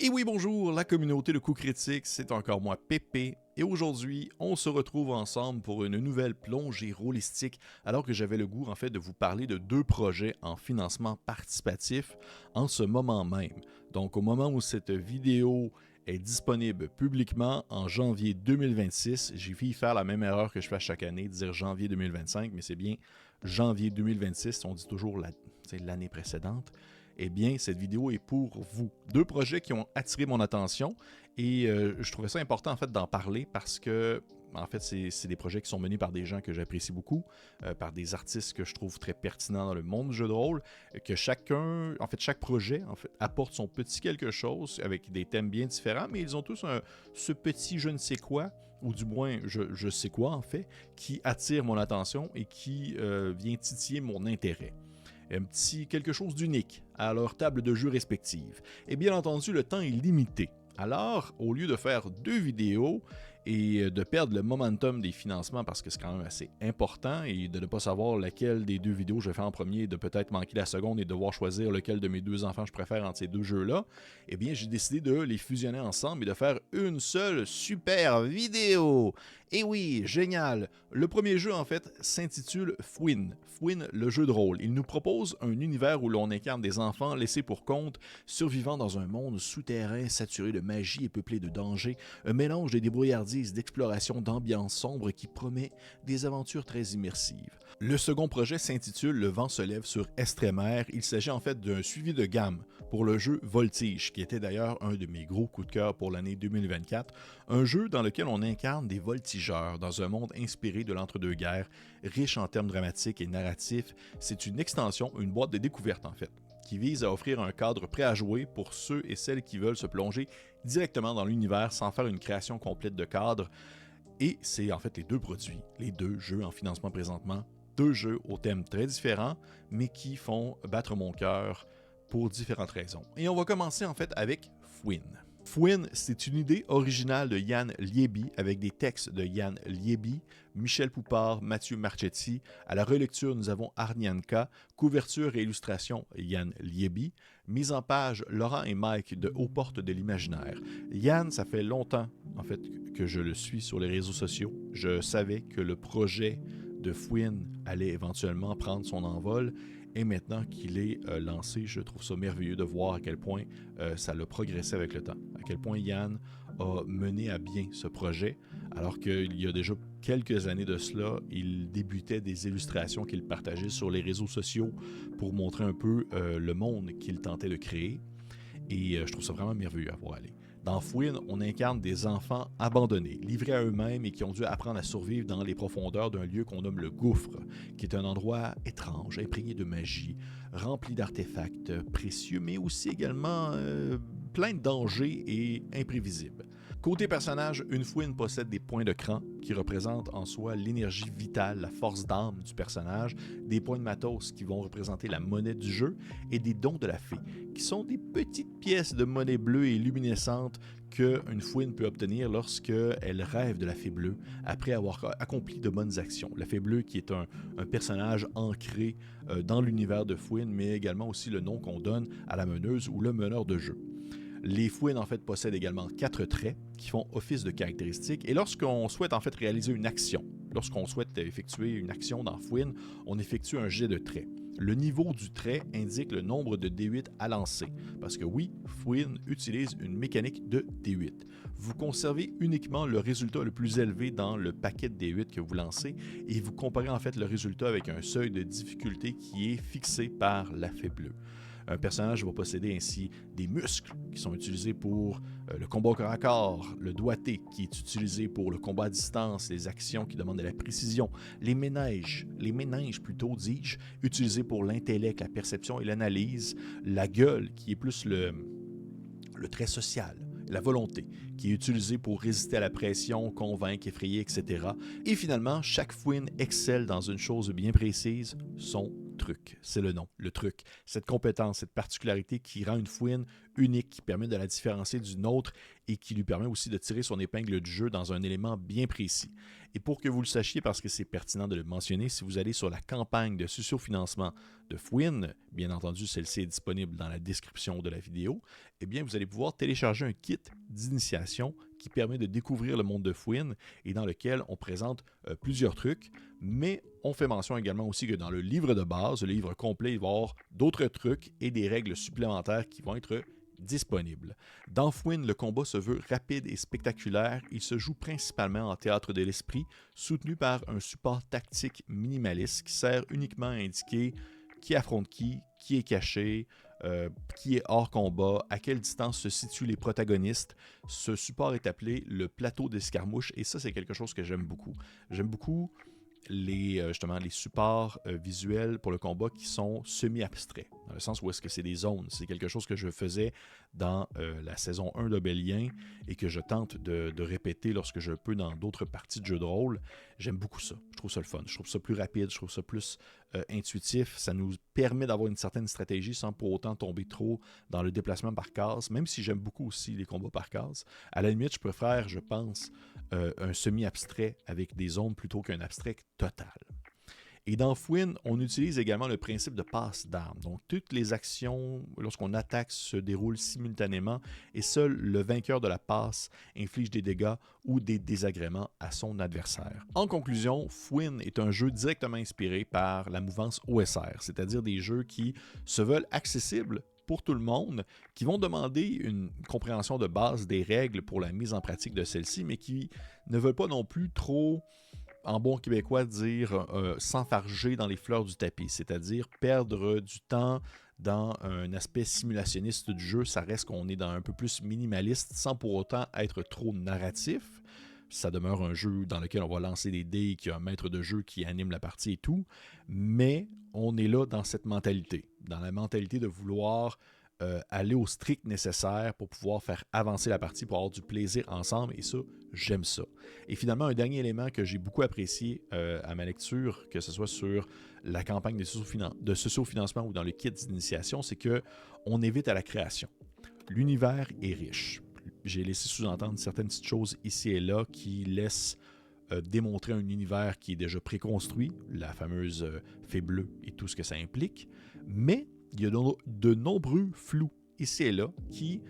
Et oui, bonjour, la communauté de coups critiques, c'est encore moi, Pépé, et aujourd'hui, on se retrouve ensemble pour une nouvelle plongée rôlistique, alors que j'avais le goût, en fait, de vous parler de deux projets en financement participatif en ce moment même. Donc, au moment où cette vidéo est disponible publiquement, en janvier 2026, j'ai failli faire la même erreur que je fais chaque année, dire janvier 2025, mais c'est bien janvier 2026, on dit toujours l'année précédente. Eh bien, cette vidéo est pour vous. Deux projets qui ont attiré mon attention et je trouvais ça important en fait d'en parler parce que en fait, c'est des projets qui sont menés par des gens que j'apprécie beaucoup, par des artistes que je trouve très pertinents dans le monde du jeu de rôle, que chaque projet apporte son petit quelque chose avec des thèmes bien différents, mais ils ont tous ce petit je ne sais quoi, ou du moins je sais quoi en fait, qui attire mon attention et qui vient titiller mon intérêt. Un petit quelque chose d'unique à leur table de jeu respective. Et bien entendu, le temps est limité. Alors, au lieu de faire deux vidéos et de perdre le momentum des financements parce que c'est quand même assez important et de ne pas savoir laquelle des deux vidéos je vais faire en premier et de peut-être manquer la seconde et devoir choisir lequel de mes deux enfants je préfère entre ces deux jeux-là, eh bien j'ai décidé de les fusionner ensemble et de faire une seule super vidéo. Et oui, génial! Le premier jeu en fait s'intitule Fwin. Fwin, le jeu de rôle. Il nous propose un univers où l'on incarne des enfants laissés pour compte, survivant dans un monde souterrain saturé de magie et peuplé de dangers, un mélange de débrouillardise, d'exploration, d'ambiance sombre qui promet des aventures très immersives. Le second projet s'intitule Le vent se lève sur Estremer. Il s'agit en fait d'un suivi de gamme pour le jeu Voltige, qui était d'ailleurs un de mes gros coups de cœur pour l'année 2024. Un jeu dans lequel on incarne des voltigeurs dans un monde inspiré de l'entre-deux-guerres, riche en termes dramatiques et narratifs. C'est une extension, une boîte de découverte en fait, qui vise à offrir un cadre prêt à jouer pour ceux et celles qui veulent se plonger directement dans l'univers sans faire une création complète de cadre. Et c'est en fait les deux produits, les deux jeux en financement présentement, deux jeux aux thèmes très différents, mais qui font battre mon cœur pour différentes raisons. Et on va commencer en fait avec Fwin. Fwin, c'est une idée originale de Yann Lieby avec des textes de Yann Lieby, Michel Poupard, Mathieu Marchetti. À la relecture, nous avons Arnianka, couverture et illustration Yann Lieby, mise en page Laurent et Mike de Aux Portes de l'Imaginaire. Yann, ça fait longtemps en fait que je le suis sur les réseaux sociaux. Je savais que le projet de Fwin allait éventuellement prendre son envol. Et maintenant qu'il est lancé, je trouve ça merveilleux de voir à quel point ça l'a progressé avec le temps. À quel point Yann a mené à bien ce projet, alors qu'il y a déjà quelques années de cela, il débutait des illustrations qu'il partageait sur les réseaux sociaux pour montrer un peu le monde qu'il tentait de créer. Et je trouve ça vraiment merveilleux à voir aller. Dans Fwin, on incarne des enfants abandonnés, livrés à eux-mêmes et qui ont dû apprendre à survivre dans les profondeurs d'un lieu qu'on nomme le gouffre, qui est un endroit étrange, imprégné de magie, rempli d'artefacts précieux, mais aussi également plein de dangers et imprévisibles. Côté personnage, une Fwin possède des points de cran qui représentent en soi l'énergie vitale, la force d'âme du personnage, des points de matos qui vont représenter la monnaie du jeu et des dons de la fée, qui sont des petites pièces de monnaie bleue et luminescente qu'une Fwin peut obtenir lorsqu'elle rêve de la fée bleue après avoir accompli de bonnes actions. La fée bleue qui est un personnage ancré dans l'univers de Fwin, mais également aussi le nom qu'on donne à la meneuse ou le meneur de jeu. Les Fwin en fait possèdent également 4 traits qui font office de caractéristiques et lorsqu'on souhaite en fait réaliser une action, lorsqu'on souhaite effectuer une action dans Fwin, on effectue un jet de traits. Le niveau du trait indique le nombre de D8 à lancer, parce que oui, Fwin utilise une mécanique de D8. Vous conservez uniquement le résultat le plus élevé dans le paquet de D8 que vous lancez et vous comparez en fait le résultat avec un seuil de difficulté qui est fixé par la fée bleue. Un personnage va posséder ainsi des muscles qui sont utilisés pour le combat au corps à corps, le doigté qui est utilisé pour le combat à distance, les actions qui demandent de la précision, les méninges plutôt dis-je, utilisés pour l'intellect, la perception et l'analyse, la gueule qui est plus le trait social, la volonté, qui est utilisée pour résister à la pression, convaincre, effrayer, etc. Et finalement, chaque Fwin excelle dans une chose bien précise, son truc. C'est le nom, le truc. Cette compétence, cette particularité qui rend une fouine unique, qui permet de la différencier d'une autre et qui lui permet aussi de tirer son épingle du jeu dans un élément bien précis. Et pour que vous le sachiez, parce que c'est pertinent de le mentionner, si vous allez sur la campagne de sociofinancement de Fouine, bien entendu, celle-ci est disponible dans la description de la vidéo, eh bien, vous allez pouvoir télécharger un kit d'initiation qui permet de découvrir le monde de Fouine et dans lequel on présente plusieurs trucs, mais on fait mention également aussi que dans le livre de base, le livre complet, il va y avoir d'autres trucs et des règles supplémentaires qui vont être disponibles. Dans Fouine, le combat se veut rapide et spectaculaire. Il se joue principalement en théâtre de l'esprit, soutenu par un support tactique minimaliste qui sert uniquement à indiquer qui affronte qui est caché, qui est hors combat, à quelle distance se situent les protagonistes. Ce support est appelé le plateau d'escarmouche et ça, c'est quelque chose que j'aime beaucoup. J'aime beaucoup justement les supports visuels pour le combat qui sont semi-abstraits, dans le sens où est-ce que c'est des zones. C'est quelque chose que je faisais dans la saison 1 d'Obélien et que je tente de répéter lorsque je peux dans d'autres parties de jeux de rôle. J'aime beaucoup ça. Je trouve ça le fun. Je trouve ça plus rapide, je trouve ça plus intuitif. Ça nous permet d'avoir une certaine stratégie sans pour autant tomber trop dans le déplacement par case, même si j'aime beaucoup aussi les combats par case. À la limite, je préfère, je pense, un semi-abstrait avec des zones plutôt qu'un abstrait total. Et dans Fouine, on utilise également le principe de passe d'armes. Donc, toutes les actions, lorsqu'on attaque, se déroulent simultanément et seul le vainqueur de la passe inflige des dégâts ou des désagréments à son adversaire. En conclusion, Fouine est un jeu directement inspiré par la mouvance OSR, c'est-à-dire des jeux qui se veulent accessibles pour tout le monde, qui vont demander une compréhension de base des règles pour la mise en pratique de celles-ci, mais qui ne veulent pas non plus trop, en bon québécois, dire s'enfarger dans les fleurs du tapis, c'est-à-dire perdre du temps dans un aspect simulationniste du jeu. Ça reste qu'on est dans un peu plus minimaliste sans pour autant être trop narratif. Ça demeure un jeu dans lequel on va lancer des dés, qui a un maître de jeu qui anime la partie et tout, mais on est là dans cette mentalité, dans la mentalité de vouloir aller au strict nécessaire pour pouvoir faire avancer la partie, pour avoir du plaisir ensemble, et ça, j'aime ça. Et finalement, un dernier élément que j'ai beaucoup apprécié à ma lecture, que ce soit sur la campagne de sociofinancement ou dans le kit d'initiation, c'est qu'on évite à la création. L'univers est riche. J'ai laissé sous-entendre certaines petites choses ici et là qui laissent démontrer un univers qui est déjà préconstruit, la fameuse fée bleue et tout ce que ça implique, mais il y a de nombreux flous ici et là qui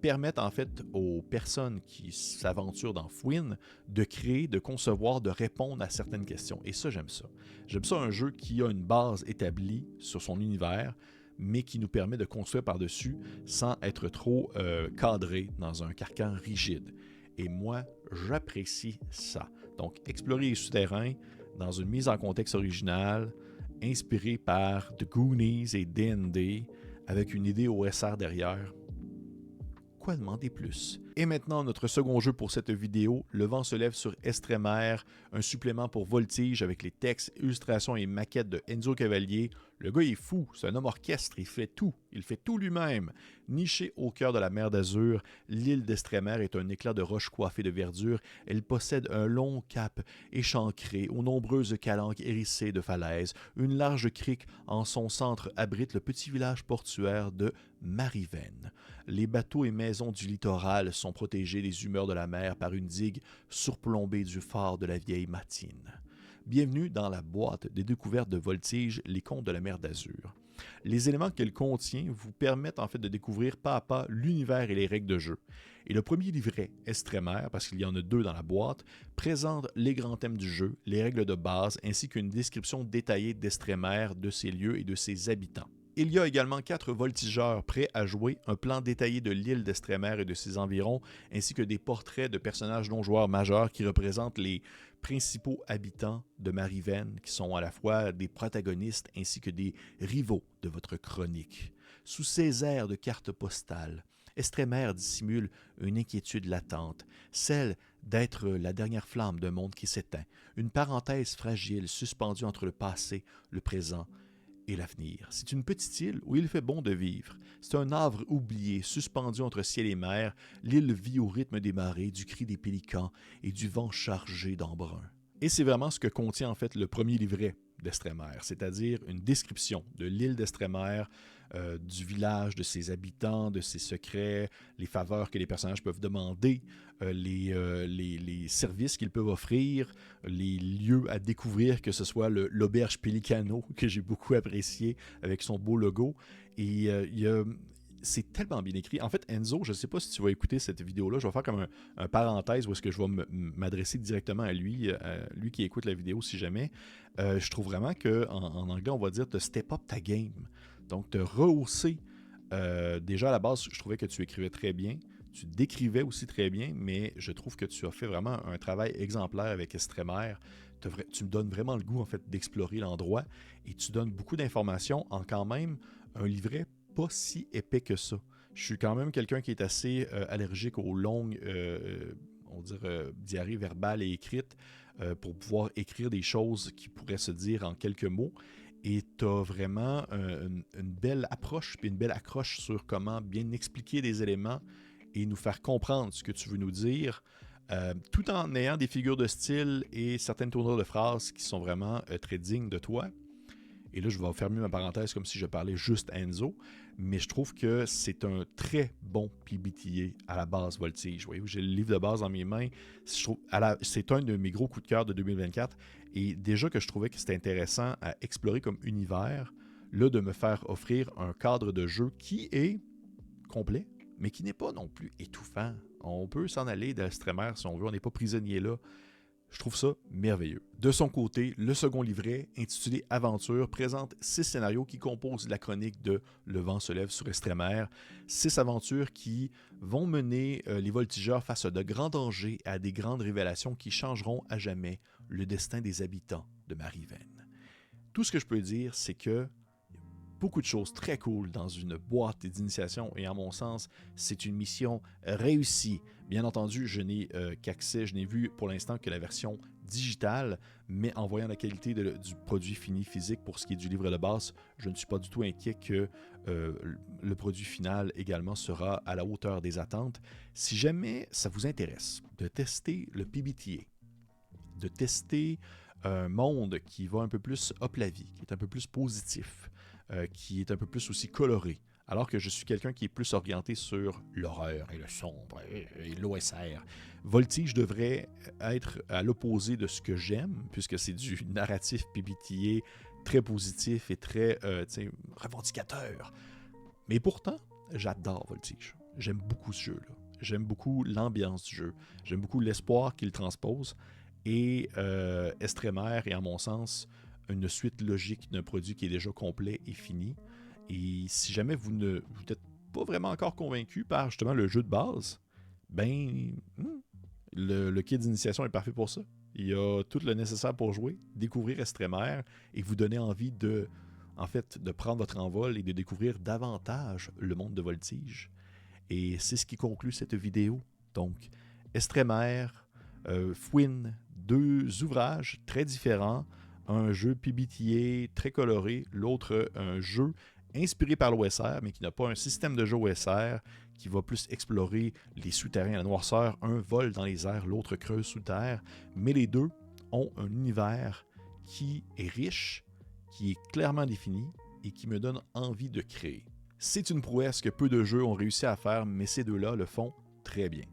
permettent en fait aux personnes qui s'aventurent dans Fouine de créer, de concevoir, de répondre à certaines questions. Et ça, j'aime ça. J'aime ça, un jeu qui a une base établie sur son univers, mais qui nous permet de construire par-dessus sans être trop cadré dans un carcan rigide. Et moi, j'apprécie ça. Donc, explorer les souterrains dans une mise en contexte originale, inspirée par The Goonies et D&D, avec une idée OSR derrière. Quoi demander plus? Et maintenant, notre second jeu pour cette vidéo, Le vent se lève sur Estremer, un supplément pour Voltige avec les textes, illustrations et maquettes de Enzo Cavalier. Le gars est fou, c'est un homme orchestre, il fait tout lui-même. Niché au cœur de la mer d'Azur, l'île d'Estremer est un éclat de roches coiffées de verdure. Elle possède un long cap échancré aux nombreuses calanques hérissées de falaises. Une large crique en son centre abrite le petit village portuaire de Mariven. Les bateaux et maisons du littoral sont protégés des humeurs de la mer par une digue surplombée du phare de la vieille Matine. Bienvenue dans la boîte des découvertes de Voltige, les contes de la mer d'Azur. Les éléments qu'elle contient vous permettent en fait de découvrir pas à pas l'univers et les règles de jeu. Et le premier livret, Estremer, parce qu'il y en a 2 dans la boîte, présente les grands thèmes du jeu, les règles de base, ainsi qu'une description détaillée d'Estremer, de ses lieux et de ses habitants. Il y a également 4 voltigeurs prêts à jouer, un plan détaillé de l'île d'Estremer et de ses environs, ainsi que des portraits de personnages non-joueurs majeurs qui représentent les principaux habitants de Mariven, qui sont à la fois des protagonistes ainsi que des rivaux de votre chronique. Sous ces airs de cartes postales, Estremer dissimule une inquiétude latente, celle d'être la dernière flamme d'un monde qui s'éteint, une parenthèse fragile suspendue entre le passé, le présent et l'avenir. C'est une petite île où il fait bon de vivre. C'est un havre oublié, suspendu entre ciel et mer. L'île vit au rythme des marées, du cri des pélicans et du vent chargé d'embrun. Et c'est vraiment ce que contient en fait le premier livret d'Estrémaire, c'est-à-dire une description de l'île d'Estrémaire, du village, de ses habitants, de ses secrets, les faveurs que les personnages peuvent demander, les services qu'ils peuvent offrir, les lieux à découvrir, que ce soit l'auberge Pelicano, que j'ai beaucoup apprécié avec son beau logo. Et c'est tellement bien écrit. En fait, Enzo, je ne sais pas si tu vas écouter cette vidéo-là, je vais faire comme un parenthèse où est-ce que je vais m'adresser directement à lui qui écoute la vidéo si jamais. Je trouve vraiment qu'en anglais, on va dire « te step up ta game ». Donc, te rehausser. Déjà, à la base, je trouvais que tu écrivais très bien. Tu décrivais aussi très bien, mais je trouve que tu as fait vraiment un travail exemplaire avec Estrémaire. Tu me donnes vraiment le goût, en fait, d'explorer l'endroit et tu donnes beaucoup d'informations en quand même un livret pas si épais que ça. Je suis quand même quelqu'un qui est assez allergique aux longues, on dirait, diarrhées verbales et écrites pour pouvoir écrire des choses qui pourraient se dire en quelques mots. Et tu as vraiment une belle approche et une belle accroche sur comment bien expliquer des éléments et nous faire comprendre ce que tu veux nous dire, tout en ayant des figures de style et certaines tournures de phrases qui sont vraiment très dignes de toi. Et là, je vais fermer ma parenthèse comme si je parlais juste à Enzo, mais je trouve que c'est un très bon PBTA à la base Voltige. Vous voyez, j'ai le livre de base dans mes mains. C'est un de mes gros coups de cœur de 2024. Et déjà que je trouvais que c'était intéressant à explorer comme univers, là, de me faire offrir un cadre de jeu qui est complet, mais qui n'est pas non plus étouffant. On peut s'en aller d'Estrémaire si on veut, on n'est pas prisonnier là. Je trouve ça merveilleux. De son côté, le second livret, intitulé Aventure, présente 6 scénarios qui composent la chronique de Le vent se lève sur Estrémaire. 6 aventures qui vont mener les voltigeurs face à de grands dangers et à des grandes révélations qui changeront à jamais le destin des habitants de Mariven. Tout ce que je peux dire, c'est que beaucoup de choses très cool dans une boîte d'initiation et à mon sens, c'est une mission réussie. Bien entendu, je n'ai qu'accès, je n'ai vu pour l'instant que la version digitale, mais en voyant la qualité du produit fini physique pour ce qui est du livre de base, je ne suis pas du tout inquiet que le produit final également sera à la hauteur des attentes. Si jamais ça vous intéresse de tester le PBTA, de tester un monde qui va un peu plus up la vie, qui est un peu plus positif, qui est un peu plus aussi coloré, alors que je suis quelqu'un qui est plus orienté sur l'horreur et le sombre et l'OSR. Voltige devrait être à l'opposé de ce que j'aime, puisque c'est du narratif PBTA très positif et très revendicateur. Mais pourtant, j'adore Voltige. J'aime beaucoup ce jeu-là. J'aime beaucoup l'ambiance du jeu. J'aime beaucoup l'espoir qu'il transpose. Et Estrémaire est, à mon sens, une suite logique d'un produit qui est déjà complet et fini. Et si jamais vous n'êtes pas vraiment encore convaincu par justement le jeu de base, le kit d'initiation est parfait pour ça. Il y a tout le nécessaire pour jouer, découvrir Estrémaire et vous donner envie de prendre votre envol et de découvrir davantage le monde de Voltige. Et c'est ce qui conclut cette vidéo. Donc, Estrémaire, Fouine, 2 ouvrages très différents. Un jeu PBTA très coloré, l'autre un jeu inspiré par l'OSR, mais qui n'a pas un système de jeu OSR, qui va plus explorer les souterrains à la noirceur. Un vole dans les airs, l'autre creuse sous terre. Mais les deux ont un univers qui est riche, qui est clairement défini et qui me donne envie de créer. C'est une prouesse que peu de jeux ont réussi à faire, mais ces deux-là le font très bien.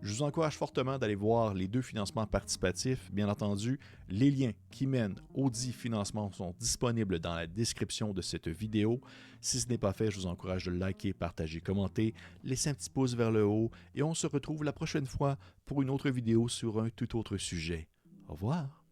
Je vous encourage fortement d'aller voir les 2 financements participatifs. Bien entendu, les liens qui mènent aux 10 financements sont disponibles dans la description de cette vidéo. Si ce n'est pas fait, je vous encourage de liker, partager, commenter, laisser un petit pouce vers le haut et on se retrouve la prochaine fois pour une autre vidéo sur un tout autre sujet. Au revoir!